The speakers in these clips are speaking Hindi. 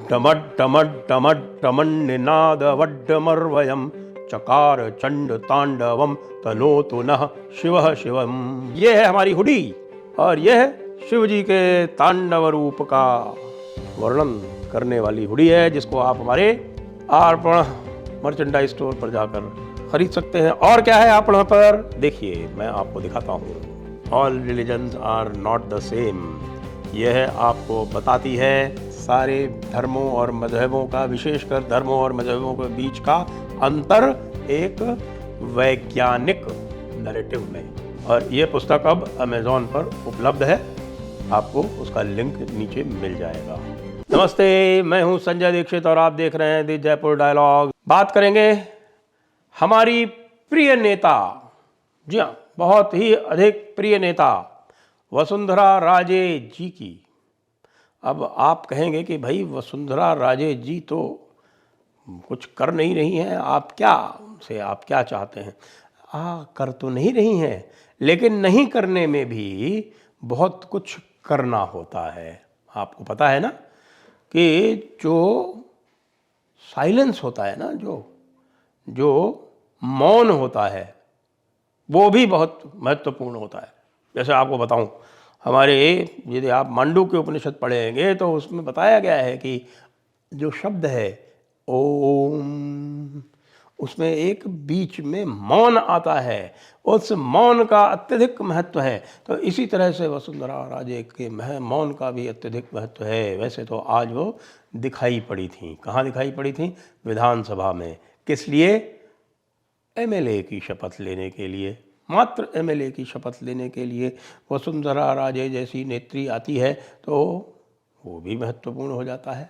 डमड डमड डमड डमन निनाद वड्डमर्वयम चकार चंड तांडवम तनोतु नः शिवः शिवम। ये है हमारी हुडी और यह है शिव जी के तांडव रूप का वर्णन करने वाली हुडी है, जिसको आप हमारे अर्पण मर्चेंडाइज स्टोर पर जाकर खरीद सकते हैं। और क्या है अर्पण पर, देखिए मैं आपको दिखाता हूँ। All religions are not the same. यह आपको बताती है सारे धर्मों और मजहबों का, विशेषकर धर्मों और मजहबों के बीच का अंतर एक वैज्ञानिक नैरेटिव में। और ये पुस्तक अब अमेज़ॉन पर उपलब्ध है, आपको उसका लिंक नीचे मिल जाएगा। नमस्ते, मैं हूं संजय दीक्षित और आप देख रहे हैं द जयपुर डायलॉग। बात करेंगे हमारी प्रिय नेता, जी हाँ, बहुत ही अधिक प्रिय नेता वसुंधरा राजे जी की। अब आप कहेंगे कि भाई वसुंधरा राजे जी तो कुछ कर नहीं रही हैं, आप क्या चाहते हैं? कर तो नहीं रही हैं, लेकिन नहीं करने में भी बहुत कुछ करना होता है। आपको पता है ना कि जो साइलेंस होता है ना, जो मौन होता है, वो भी बहुत महत्वपूर्ण होता है। जैसे आपको बताऊं, हमारे यदि आप मांडुक्य उपनिषद पढ़ेंगे तो उसमें बताया गया है कि जो शब्द है ओम, उसमें एक बीच में मौन आता है, उस मौन का अत्यधिक महत्व है। तो इसी तरह से वसुंधरा राजे के मौन का भी अत्यधिक महत्व है। वैसे तो आज वो दिखाई पड़ी थी, कहाँ दिखाई पड़ी थी? विधानसभा में। किस लिए? एमएलए की शपथ लेने के लिए, मात्र एमएलए की शपथ लेने के लिए वसुंधरा राजे जैसी नेत्री आती है तो वो भी महत्वपूर्ण हो जाता है।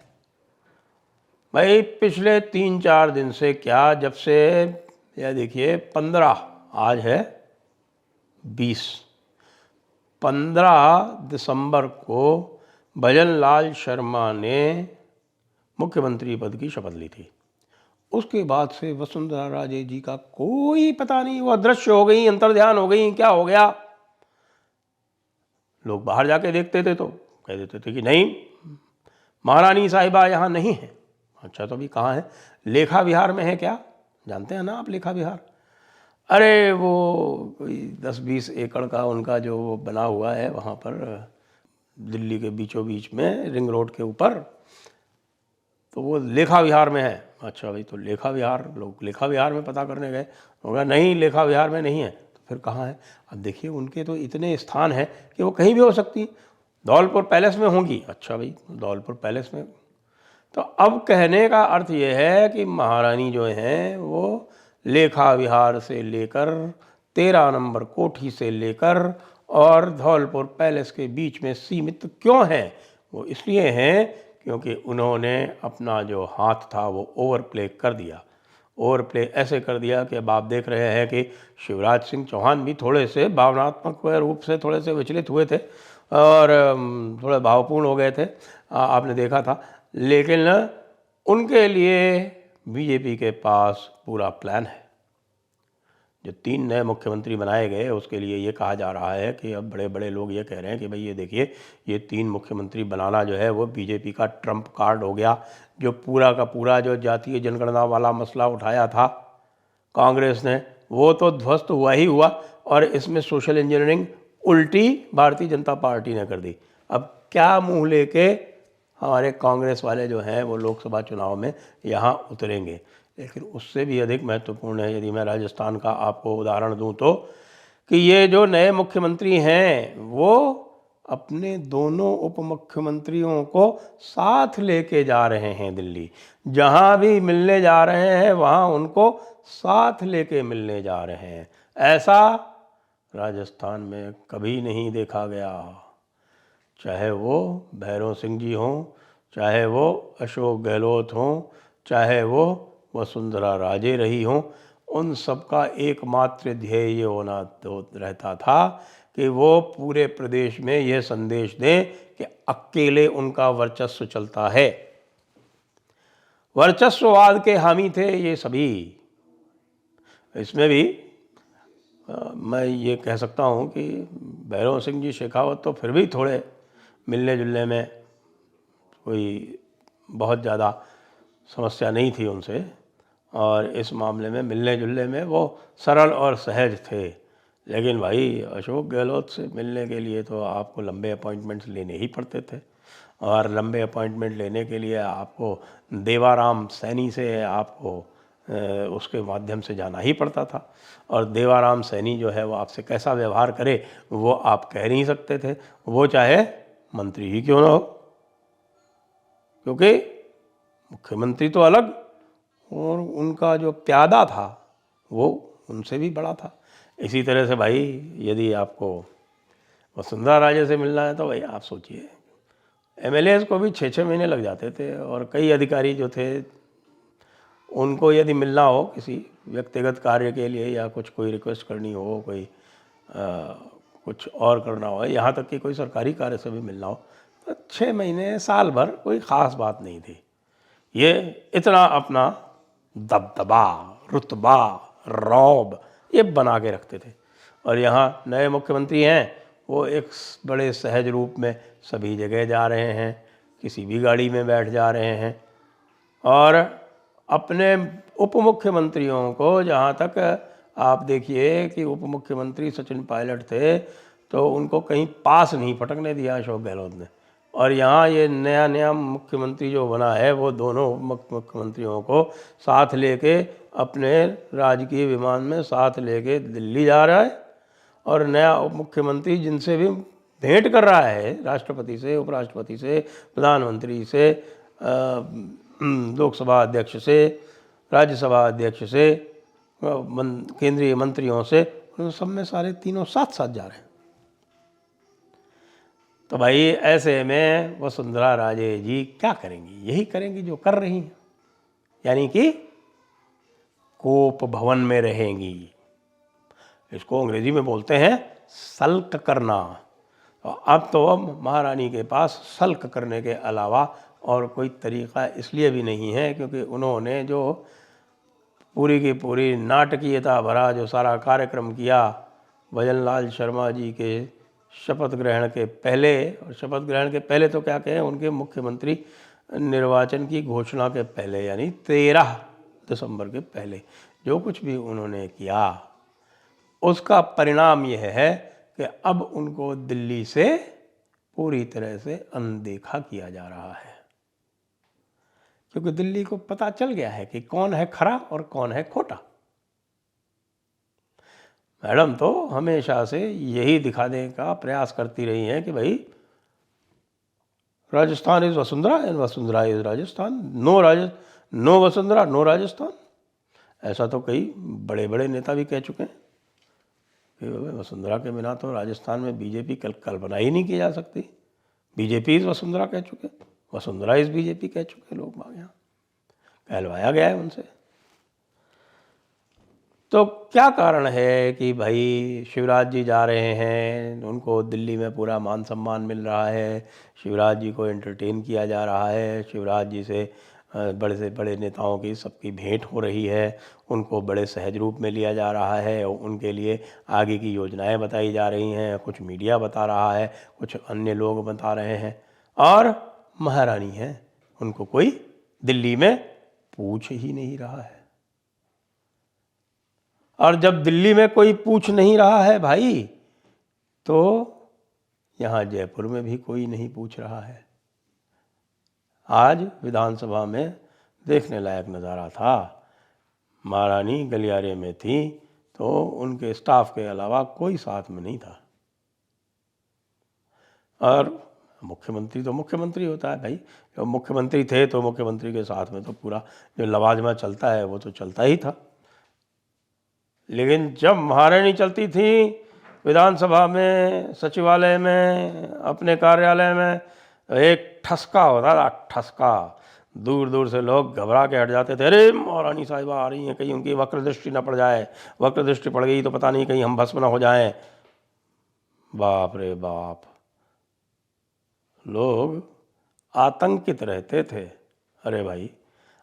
भाई पिछले 3-4 दिन से क्या, जब से यह देखिए 15, आज है 20, 15 दिसंबर को भजन लाल शर्मा ने मुख्यमंत्री पद की शपथ ली थी। उसके बाद से वसुंधरा राजे जी का कोई पता नहीं, वो अदृश्य हो गई, अंतर्ध्यान हो गई, क्या हो गया? लोग बाहर जाके देखते थे तो कह देते थे कि नहीं, महारानी साहिबा यहाँ नहीं है। अच्छा, तो अभी कहाँ है? लेखा विहार में है क्या? जानते हैं ना आप लेखा विहार? अरे वो कोई 10-20 एकड़ का उनका जो बना हुआ है वहाँ पर दिल्ली के बीचों बीच में, रिंग रोड के ऊपर, तो वो लेखा विहार में है। अच्छा भाई, तो लेखा विहार, लोग लेखा विहार में पता करने गए, होगा नहीं लेखा विहार में नहीं है, तो फिर कहाँ है? अब देखिए उनके तो इतने स्थान हैं कि वो कहीं भी हो सकती। धौलपुर पैलेस में होंगी। अच्छा भाई, धौलपुर पैलेस में, तो अब कहने का अर्थ ये है कि महारानी जो हैं वो लेखा विहार से लेकर 13 नंबर कोठी से लेकर और धौलपुर पैलेस के बीच में सीमित क्यों हैं? वो इसलिए हैं क्योंकि उन्होंने अपना जो हाथ था वो ओवर प्ले कर दिया। ओवर प्ले ऐसे कर दिया कि अब आप देख रहे हैं कि शिवराज सिंह चौहान भी थोड़े से भावनात्मक रूप से थोड़े से विचलित हुए थे और थोड़े भावपूर्ण हो गए थे, आपने देखा था। लेकिन उनके लिए बीजेपी के पास पूरा प्लान है। जो 3 नए मुख्यमंत्री बनाए गए, उसके लिए ये कहा जा रहा है कि अब बड़े बड़े लोग ये कह रहे हैं कि भाई ये देखिए, ये 3 मुख्यमंत्री बनाना जो है वो बीजेपी का ट्रम्प कार्ड हो गया। जो पूरा का पूरा जो जातीय जनगणना वाला मसला उठाया था कांग्रेस ने, वो तो ध्वस्त हुआ ही हुआ, और इसमें सोशल इंजीनियरिंग उल्टी भारतीय जनता पार्टी ने कर दी। अब क्या मुँह लेके हमारे कांग्रेस वाले जो हैं वो लोकसभा चुनाव में यहाँ उतरेंगे? लेकिन उससे भी अधिक महत्वपूर्ण है, यदि मैं राजस्थान का आपको उदाहरण दूं तो, कि ये जो नए मुख्यमंत्री हैं वो अपने दोनों उप मुख्यमंत्रियों को साथ लेके जा रहे हैं दिल्ली। जहां भी मिलने जा रहे हैं वहां उनको साथ लेके मिलने जा रहे हैं। ऐसा राजस्थान में कभी नहीं देखा गया। चाहे वो भैरव सिंह जी हों, चाहे वो अशोक गहलोत हों, चाहे वो वसुंधरा राजे रही हों, उन सबका एकमात्र ध्येय ये होना तो रहता था कि वो पूरे प्रदेश में ये संदेश दें कि अकेले उनका वर्चस्व चलता है। वर्चस्ववाद के हामी थे ये सभी। इसमें भी मैं ये कह सकता हूँ कि भैरव सिंह जी शेखावत तो फिर भी थोड़े मिलने जुलने में कोई बहुत ज़्यादा समस्या नहीं थी उनसे, और इस मामले में मिलने जुलने में वो सरल और सहज थे। लेकिन भाई अशोक गहलोत से मिलने के लिए तो आपको लंबे अपॉइंटमेंट्स लेने ही पड़ते थे, और लंबे अपॉइंटमेंट लेने के लिए आपको देवाराम सैनी से आपको उसके माध्यम से जाना ही पड़ता था, और देवाराम सैनी जो है वो आपसे कैसा व्यवहार करे वो आप कह नहीं सकते थे, वो चाहे मंत्री ही क्यों ना हो, क्योंकि मुख्यमंत्री तो अलग और उनका जो प्यादा था वो उनसे भी बड़ा था। इसी तरह से भाई यदि आपको वसुंधरा राजे से मिलना है तो भाई आप सोचिए, एमएलएज को भी 6-6 महीने लग जाते थे, और कई अधिकारी जो थे उनको यदि मिलना हो किसी व्यक्तिगत कार्य के लिए या कुछ कोई रिक्वेस्ट करनी हो, कोई कुछ और करना हो, यहाँ तक कि कोई सरकारी कार्य से भी मिलना हो, तो 6 महीने साल भर कोई ख़ास बात नहीं थी। ये इतना अपना दबदबा, रुतबा, रौब ये बना के रखते थे। और यहाँ नए मुख्यमंत्री हैं, वो एक बड़े सहज रूप में सभी जगह जा रहे हैं, किसी भी गाड़ी में बैठ जा रहे हैं, और अपने उप मुख्यमंत्रियों को, जहाँ तक आप देखिए कि उप मुख्यमंत्री सचिन पायलट थे तो उनको कहीं पास नहीं फटकने दिया अशोक गहलोत ने। और यहाँ ये नया नया मुख्यमंत्री जो बना है वो दोनों मुख्यमंत्रियों को साथ लेके अपने राजकीय विमान में साथ लेके दिल्ली जा रहा है, और नया उप मुख्यमंत्री जिनसे भी भेंट कर रहा है, राष्ट्रपति से, उपराष्ट्रपति से, प्रधानमंत्री से, लोकसभा अध्यक्ष से, राज्यसभा अध्यक्ष से, केंद्रीय मंत्रियों से, उन सब में सारे तीनों साथ साथ जा रहे हैं। तो भाई ऐसे में वसुंधरा राजे जी क्या करेंगी? यही करेंगी जो कर रही हैं, यानी कि कोप भवन में रहेंगी। इसको अंग्रेजी में बोलते हैं सल्क करना। अब तो महारानी के पास सल्क करने के अलावा और कोई तरीक़ा इसलिए भी नहीं है क्योंकि उन्होंने जो पूरी की पूरी नाटकीयता भरा जो सारा कार्यक्रम किया भजनलाल शर्मा जी के शपथ ग्रहण के पहले, और शपथ ग्रहण के पहले तो क्या कहें, उनके मुख्यमंत्री निर्वाचन की घोषणा के पहले, यानी 13 दिसंबर के पहले जो कुछ भी उन्होंने किया उसका परिणाम यह है कि अब उनको दिल्ली से पूरी तरह से अनदेखा किया जा रहा है, क्योंकि दिल्ली को पता चल गया है कि कौन है खरा और कौन है खोटा। मैडम तो हमेशा से यही दिखाने का प्रयास करती रही हैं कि भाई Rajasthan is Vasundhara and Vasundhara is Rajasthan, no Vasundhara no Rajasthan. ऐसा तो कई बड़े बड़े नेता भी कह चुके हैं कि वसुंधरा के बिना तो राजस्थान में बीजेपी कल्पना ही नहीं की जा सकती। बीजेपी इज वसुंधरा कह चुके, वसुंधरा इज बीजेपी कह चुके लोग बाग, यहाँ कहलवाया गया है उनसे। तो क्या कारण है कि भाई शिवराज जी जा रहे हैं, उनको दिल्ली में पूरा मान सम्मान मिल रहा है, शिवराज जी को एंटरटेन किया जा रहा है, शिवराज जी से बड़े से बड़े नेताओं की सबकी भेंट हो रही है, उनको बड़े सहज रूप में लिया जा रहा है, उनके लिए आगे की योजनाएं बताई जा रही हैं, कुछ मीडिया बता रहा है, कुछ अन्य लोग बता रहे हैं, और महारानी हैं, उनको कोई दिल्ली में पूछ ही नहीं रहा है। और जब दिल्ली में कोई पूछ नहीं रहा है भाई, तो यहाँ जयपुर में भी कोई नहीं पूछ रहा है। आज विधानसभा में देखने लायक नज़ारा था, महारानी गलियारे में थी तो उनके स्टाफ के अलावा कोई साथ में नहीं था। और मुख्यमंत्री तो मुख्यमंत्री होता है भाई, जब मुख्यमंत्री थे तो मुख्यमंत्री के साथ में तो पूरा जो लवाजमा चलता है वो तो चलता ही था। लेकिन जब महारानी चलती थी विधानसभा में, सचिवालय में, अपने कार्यालय में, एक ठसका होता था, ठसका। दूर दूर से लोग घबरा के हट जाते थे, अरे महारानी साहिबा आ रही हैं, कहीं उनकी वक्र दृष्टि न पड़ जाए, वक्र दृष्टि पड़ गई तो पता नहीं कहीं हम भस्म न हो जाएं। बाप रे बाप, लोग आतंकित रहते थे। अरे भाई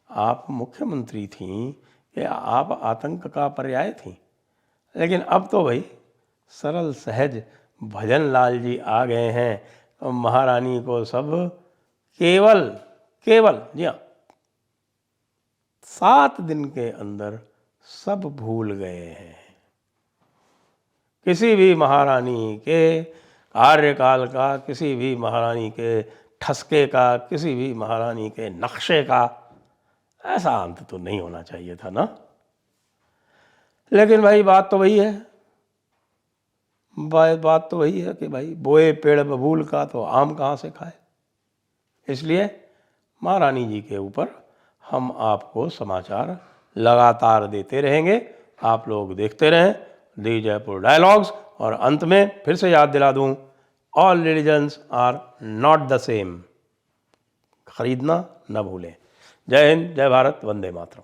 आप मुख्यमंत्री थीं कि आप आतंक का पर्याय थीं। लेकिन अब तो भाई सरल सहज भजनलाल जी आ गए हैं, तो महारानी को सब केवल केवल, जी हाँ, 7 दिन के अंदर सब भूल गए हैं। किसी भी महारानी के कार्यकाल का, किसी भी महारानी के ठसके का, किसी भी महारानी के नक्शे का ऐसा अंत तो नहीं होना चाहिए था ना। लेकिन भाई बात तो वही है, बात तो वही है कि भाई बोए पेड़ बबूल का तो आम कहाँ से खाए। इसलिए महारानी जी के ऊपर हम आपको समाचार लगातार देते रहेंगे, आप लोग देखते रहें दी जयपुर डायलॉग्स। और अंत में फिर से याद दिला दूं, all religions are not the same, खरीदना न भूलें। जय हिंद, जय भारत, वंदे मातरम।